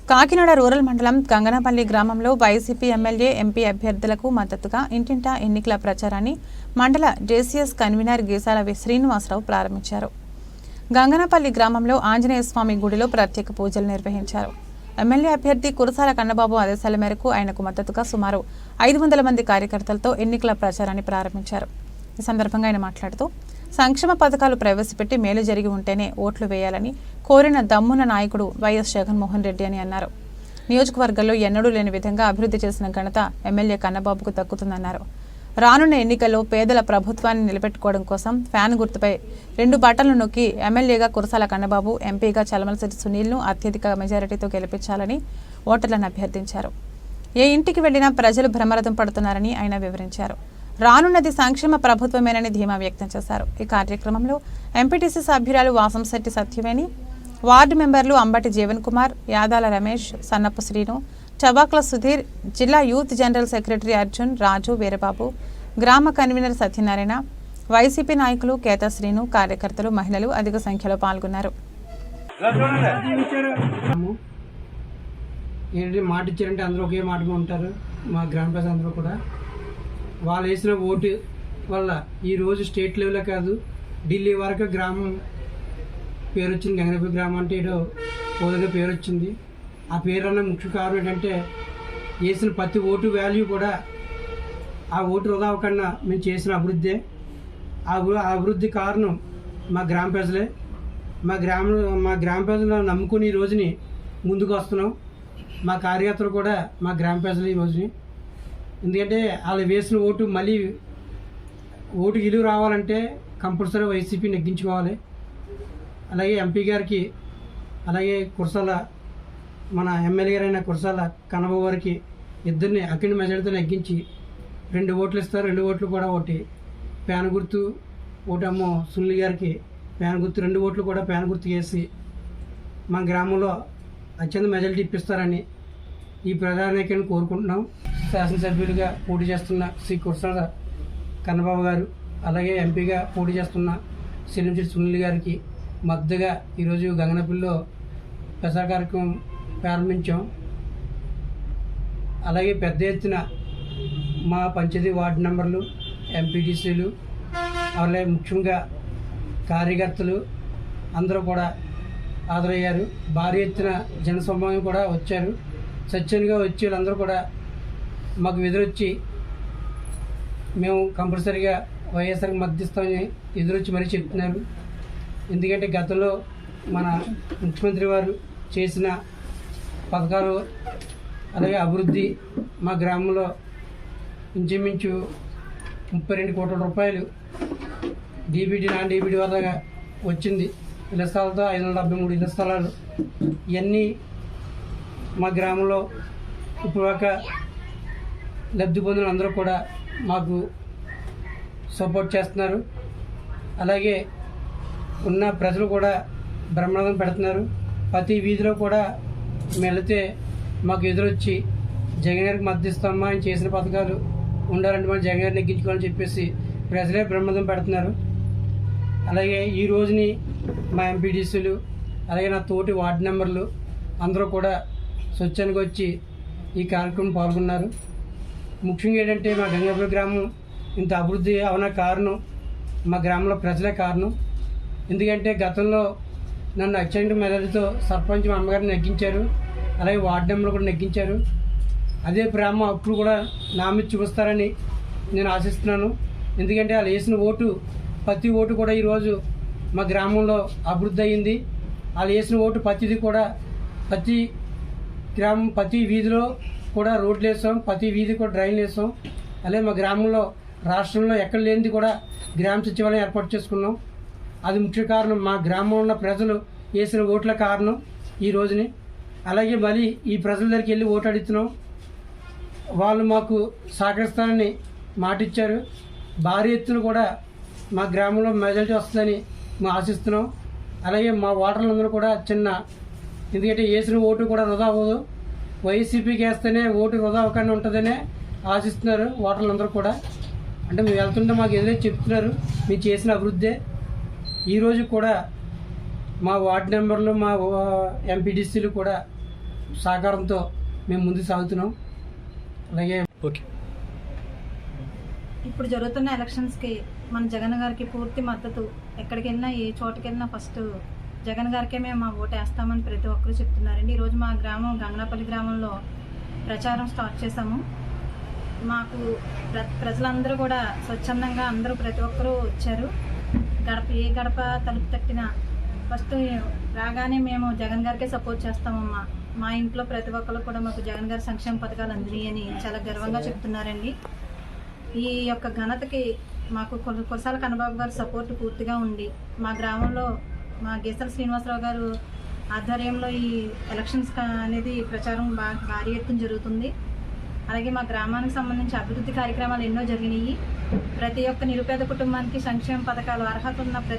Kakinada rural మండలం గంగనపల్లి గ్రామంలో YCP MLA MP అభ్యర్థులకు మద్దతుగా ఇంటింటా ఎన్నికల ప్రచారాన్ని మండల జేసీఎస్ కన్వీనర్ గీసాల శ్రీనివాసరావు ప్రారంభించారు. గంగనపల్లి గ్రామంలో ఆంజనేయ స్వామి గుడిలో ప్రత్యేక పూజలు నిర్వహించారు. ఎమ్మెల్యే అభ్యర్థి కురసాల కన్నబాబు ఆదేశాల మేరకు ఆయనకు మద్దతుగా సుమారు 500 మంది కార్యకర్తలతో ఎన్నికల ప్రచారాన్ని ప్రారంభించారు. ఈ సందర్భంగా ఆయన మాట్లాడుతూ సంక్షేమ పథకాలు ప్రవేశపెట్టి మేలు జరిగి ఉంటేనే ఓట్లు వేయాలని కోరిన దమ్మున నాయకుడు వైఎస్ జగన్మోహన్ రెడ్డి అని అన్నారు. నియోజకవర్గంలో ఎన్నడూ లేని విధంగా అభివృద్ధి చేసిన ఘనత ఎమ్మెల్యే కన్నబాబుకు దక్కుతుందన్నారు. రానున్న ఎన్నికల్లో పేదల ప్రభుత్వాన్ని నిలబెట్టుకోవడం కోసం ఫ్యాన్ గుర్తుపై 2 బటన్లు నొక్కి ఎమ్మెల్యేగా కురసాల కన్నబాబు, ఎంపీగా చలమలశెట్టి సునీల్ను అత్యధిక మెజారిటీతో గెలిపించాలని ఓటర్లను అభ్యర్థించారు. ఏ ఇంటికి వెళ్లినా ప్రజలు భ్రమరథం పడుతున్నారని ఆయన వివరించారు. రానున్నది సంక్షేమ ప్రభుత్వమేనని ధీమా వ్యక్తం చేశారు. ఈ కార్యక్రమంలో ఎంపీటీసీ సభ్యురాలు వాసంశెట్టి సత్యవేణి, వార్డు మెంబర్లు అంబటి జీవన్ కుమార్, యాదాల రమేష్, సన్నపు శ్రీను, చవాక్ల సుధీర్, జిల్లా యూత్ జనరల్ సెక్రటరీ అర్జున్, రాజు, వీరబాబు, గ్రామ కన్వీనర్ సత్యనారాయణ, వైసీపీ నాయకులు కేతా శ్రీను, కార్యకర్తలు, మహిళలు అధిక సంఖ్యలో పాల్గొన్నారు. మాట ఇచ్చారంటే అందరూ ఒకే మాటగా ఉంటారు. మా గ్రామ ప్రజలు అందరూ కూడా వాళ్ళు వేసిన ఓటు వల్ల ఈరోజు స్టేట్ లెవెల్లో కాదు ఢిల్లీ వరకు గ్రామం పేరు వచ్చింది. గంగనపల్లి గ్రామం అంటే ఏదో ఓదగా పేరు వచ్చింది. ఆ పేరు అన్న ముఖ్య కారణం ఏంటంటే వేసిన ప్రతి ఓటు వాల్యూ కూడా ఆ ఓటు వృధా అవ్వకుండా మేము చేసిన అభివృద్ధి. ఆ అభివృద్ధి కారణం మా గ్రామ ప్రజలే. మా గ్రామ ప్రజలను నమ్ముకుని ఈ రోజుని ముందుకు వస్తున్నాం. మా కార్యకర్తలు కూడా మా గ్రామ ప్రజలు ఈ రోజుని. ఎందుకంటే వాళ్ళు వేసిన ఓటు మళ్ళీ ఓటు విలువ రావాలంటే కంపల్సరీ వైసీపీ నెగ్గించుకోవాలి. అలాగే ఎంపీ గారికి, అలాగే కురసాల మన ఎమ్మెల్యే గారైన కురసాల కన్నబాబు గారికి ఇద్దరిని అఖండ మెజారిటీతో నెగ్గించి 2 ఓట్లు ఇస్తారు. 2 ఓట్లు కూడా ఒకటి ప్యాన్ గుర్తు, ఒకటేమో సునీల్ గారికి ప్యాన్ గుర్తు, 2 ఓట్లు కూడా ప్యాన్ గుర్తు వేసి మా గ్రామంలో అత్యంత మెజారిటీ ఇప్పిస్తారని ఈ ప్రధాన నాయకులను కోరుకుంటున్నాం. శాసనసభ్యులుగా పోటీ చేస్తున్న శ్రీ కురసాల కన్నబాబు గారు, అలాగే ఎంపీగా పోటీ చేస్తున్న శ్రీనివాసరెడ్డి సునీల్ గారికి మద్దతుగా ఈరోజు గంగనపల్లిలో ప్రచార కార్యక్రమం ప్రారంభించాం. అలాగే పెద్ద ఎత్తున మా పంచాయతీ వార్డు మెంబర్లు, ఎంపీటీసీలు, అలాగే ముఖ్యంగా కార్యకర్తలు అందరూ కూడా హాజరయ్యారు. భారీ ఎత్తున జనసమూహం కూడా వచ్చారు. స్వచ్ఛంగా వచ్చి వాళ్ళందరూ కూడా మాకు ఎదురొచ్చి మేము కంపల్సరీగా వైఎస్ఆర్కి మద్దతిస్తామని ఎదురొచ్చి మరీ చెప్తున్నారు. ఎందుకంటే గతంలో మన ముఖ్యమంత్రి వారు చేసిన పథకాలు అలాగే అభివృద్ధి మా గ్రామంలో ఇంచుమించు 32 కోట్ల రూపాయలు డీబీటీ, నాన్ డీబీటీ వద్దగా వచ్చింది. ఇళ్ల స్థలాలతో 573 ఇళ్ల స్థలాలు ఇవన్నీ మా గ్రామంలో ఇప్పుడు లబ్ధి పొందిన అందరూ కూడా మాకు సపోర్ట్ చేస్తున్నారు. అలాగే ఉన్న ప్రజలు కూడా బ్రహ్మాండం పెడుతున్నారు. ప్రతి వీధిలో కూడా వెళితే మాకు ఎదురొచ్చి జగన్ గారికి మద్దతిస్తామా, ఆయన చేసిన పథకాలు ఉండాలంటే మనం జగన్ గారిని నెగ్గించుకోవాలని చెప్పేసి ప్రజలే బ్రహ్మాండం పెడుతున్నారు. అలాగే ఈ రోజుని మా ఎంపీడీసీలు, అలాగే నా తోటి వార్డు మెంబర్లు అందరూ కూడా స్వచ్ఛంగా వచ్చి ఈ కార్యక్రమం పాల్గొన్నారు. ముఖ్యంగా ఏంటంటే మా గంగనపల్లి గ్రామం ఇంత అభివృద్ధి అవన కారణం మా గ్రామంలో ప్రజలే కారణం. ఎందుకంటే గతంలో నన్ను అత్యంత మెజారిటీతో సర్పంచ్ మా అమ్మగారిని నెగ్గించారు. అలాగే వార్డు మెంబర్లు కూడా నెగ్గించారు. అదే ప్రేమ అప్పుడు కూడా నా మీద చూపిస్తారని నేను ఆశిస్తున్నాను. ఎందుకంటే వాళ్ళు వేసిన ఓటు, ప్రతి ఓటు కూడా ఈరోజు మా గ్రామంలో అభివృద్ధి అయ్యింది. వాళ్ళు వేసిన ఓటు ప్రతిదీ కూడా ప్రతి గ్రామం, ప్రతి వీధిలో కూడా రోడ్లు వేసాం, ప్రతి వీధి కూడా డ్రైన్లు వేసాం. అలాగే మా గ్రామంలో రాష్ట్రంలో ఎక్కడ లేనిది కూడా గ్రామ సచివాలయం ఏర్పాటు చేసుకున్నాం. అది ముఖ్య కారణం మా గ్రామంలో ఉన్న ప్రజలు వేసిన ఓట్ల కారణం ఈ రోజుని. అలాగే మళ్ళీ ఈ ప్రజల దగ్గరికి వెళ్ళి ఓటు అడుగుతున్నాం. వాళ్ళు మాకు సహకరిస్తారని మాట ఇచ్చారు. భారీ ఎత్తున కూడా మా గ్రామంలో మెజారిటీ వస్తుందని మేము ఆశిస్తున్నాం. అలాగే మా ఓటర్లందరూ కూడా ఎందుకంటే వేసిన ఓటు కూడా వృధా అవ్వదు, వైసీపీకి వేస్తేనే ఓటు వృధా అవ్వకుండా ఉంటుందనే ఆశిస్తున్నారు ఓటర్లందరూ కూడా. అంటే మేము వెళ్తుంటే మాకు ఎదురైతే చెప్తున్నారు మీరు చేసిన అభివృద్ధే. ఈరోజు కూడా మా వార్డు మెంబర్లు, మా ఎంపీడీసీలు కూడా సహకారంతో మేము ముందుకు సాగుతున్నాం. అలాగే ఓకే. ఇప్పుడు జరుగుతున్న ఎలక్షన్స్కి మన జగన్ గారికి పూర్తి మద్దతు. ఎక్కడికి వెళ్ళినా ఏ చోటుకి వెళ్ళినా ఫస్ట్ జగన్ గారికే మేము మా ఓటు వేస్తామని ప్రతి ఒక్కరూ చెప్తున్నారండి. ఈరోజు మా గ్రామం గంగనాపల్లి గ్రామంలో ప్రచారం స్టార్ట్ చేశాము. మాకు ప్రజలందరూ కూడా స్వచ్ఛందంగా అందరూ ప్రతి ఒక్కరూ వచ్చారు. ఏ గడప తలుపు తట్టినా ఫస్ట్ రాగానే మేము జగన్ గారికే సపోర్ట్ చేస్తామమ్మా. మా ఇంట్లో ప్రతి ఒక్కరు కూడా మాకు జగన్ గారి సంక్షేమ పథకాలు అందినాయి అని చాలా గర్వంగా చెప్తున్నారండి. ఈ యొక్క ఘనతకి మాకు కురసాల కన్నబాబు గారి సపోర్ట్ పూర్తిగా ఉంది. మా గ్రామంలో మా గీసల శ్రీనివాసరావు గారు ఆధ్వర్యంలో ఈ ఎలక్షన్స్ అనేది ప్రచారం భారీ ఎత్తున జరుగుతుంది. అలాగే మా గ్రామానికి సంబంధించి అభివృద్ధి కార్యక్రమాలు ఎన్నో జరిగినాయి. ప్రతి ఒక్క నిరుపేద కుటుంబానికి సంక్షేమ పథకాలు అర్హత ఉన్న ప్రతి